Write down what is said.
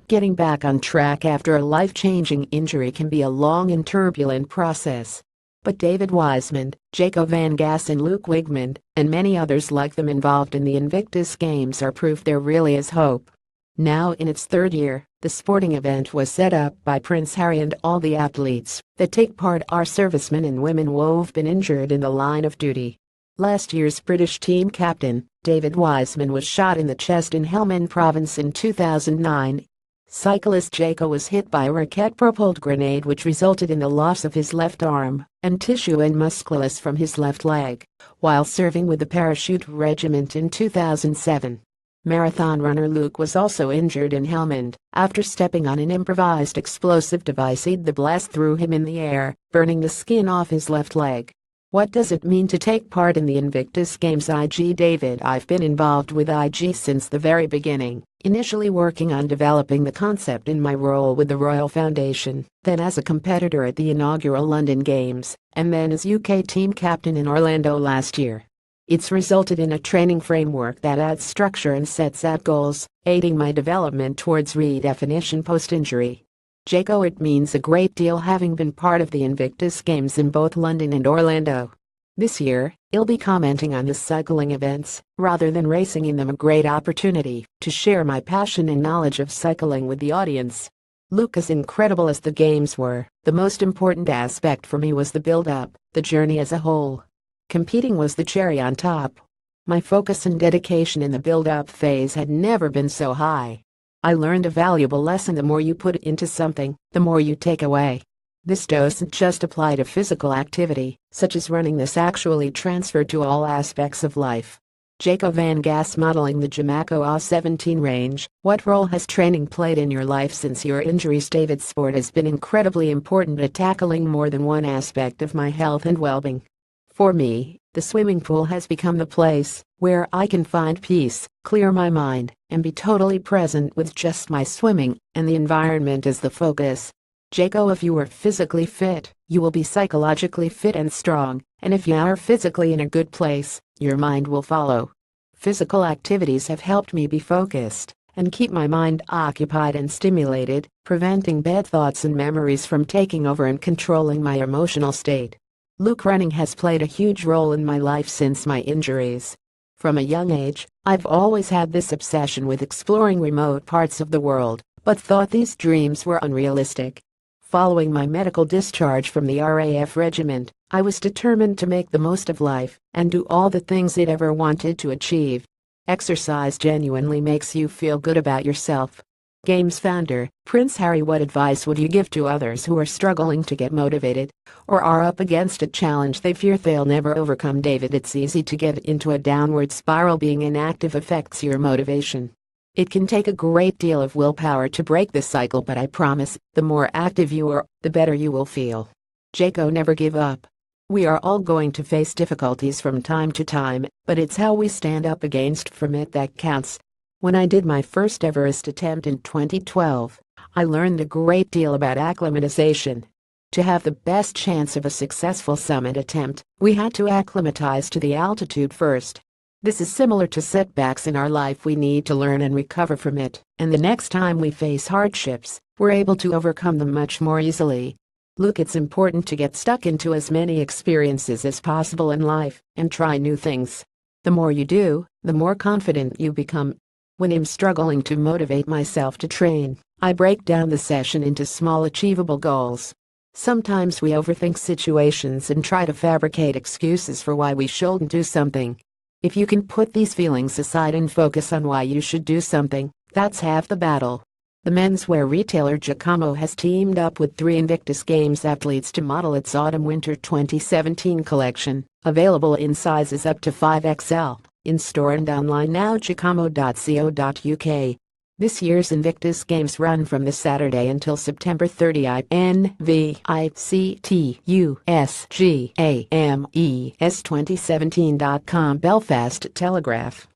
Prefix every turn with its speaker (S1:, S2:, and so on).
S1: Getting back on track after a life-changing injury can be a long and turbulent process. But David Wis, Jaco Van Gas and Luke Wigmund, and many others like them involved in the Invictus Games are proof there really is hope. Now in its third year, the sporting event was set up by Prince Harry, and all the athletes that take part are servicemen and women who have been injured in the line of duty. Last year's British team captain, David Wis, was shot in the chest in Helmand Province in 2009. Cyclist Jaco was hit by a rocket-propelled grenade which resulted in the loss of his left arm and tissue and musculus from his left leg, while serving with the Parachute Regiment in 2007. Marathon runner Luke was also injured in Helmand after stepping on an improvised explosive device. The blast threw him in the air, burning the skin off his left leg. What does it mean to take part in the Invictus Games? David: I've been involved with IG since the very beginning, initially working on developing the concept in my role with the Royal Foundation, then as a competitor at the inaugural London Games, and then as UK team captain in Orlando last year. It's resulted in a training framework that adds structure and sets out goals, aiding my development towards redefinition post-injury. Jaco: it means a great deal having been part of the Invictus Games in both London and Orlando. This year, I'll be commenting on the cycling events, rather than racing in them. A great opportunity to share my passion and knowledge of cycling with the audience. Luke: as incredible as the games were, the most important aspect for me was the build-up, the journey as a whole. Competing was the cherry on top. My focus and dedication in the build-up phase had never been so high. I learned a valuable lesson: the more you put into something, the more you take away. This doesn't just apply to physical activity, such as running. This actually transferred to all aspects of life. Jaco Van Gas: modeling the Jamaco A17 range. What role has training played in your life since your injuries? David: sport has been incredibly important at tackling more than one aspect of my health and well-being. For me, the swimming pool has become the place where I can find peace, clear my mind, and be totally present with just my swimming and the environment as the focus. Jaco: if you are physically fit, you will be psychologically fit and strong, and if you are physically in a good place, your mind will follow. Physical activities have helped me be focused and keep my mind occupied and stimulated, preventing bad thoughts and memories from taking over and controlling my emotional state. Luke: running has played a huge role in my life since my injuries. From a young age, I've always had this obsession with exploring remote parts of the world, but thought these dreams were unrealistic. Following my medical discharge from the RAF regiment, I was determined to make the most of life and do all the things I'd ever wanted to achieve. Exercise genuinely makes you feel good about yourself. Games founder Prince Harry: what advice would you give to others who are struggling to get motivated or are up against a challenge they fear they'll never overcome? David: it's easy to get into a downward spiral. Being inactive affects your motivation. It can take a great deal of willpower to break this cycle, but I promise, the more active you are, the better you will feel. Jaco: never give up. We are all going to face difficulties from time to time, but it's how we stand up against from it that counts. When I did my first Everest attempt in 2012, I learned a great deal about acclimatization. To have the best chance of a successful summit attempt, we had to acclimatize to the altitude first. This is similar to setbacks in our life. We need to learn and recover from it, and the next time we face hardships, we're able to overcome them much more easily. Luke: it's important to get stuck into as many experiences as possible in life and try new things. The more you do, the more confident you become. When I'm struggling to motivate myself to train, I break down the session into small achievable goals. Sometimes we overthink situations and try to fabricate excuses for why we shouldn't do something. If you can put these feelings aside and focus on why you should do something, that's half the battle. The menswear retailer Giacomo has teamed up with 3 Invictus Games athletes to model its Autumn-Winter 2017 collection, available in sizes up to 5XL. In store and online now. giacomo.co.uk. This year's Invictus Games run from this Saturday until September 30. invictus2017.com. Belfast Telegraph.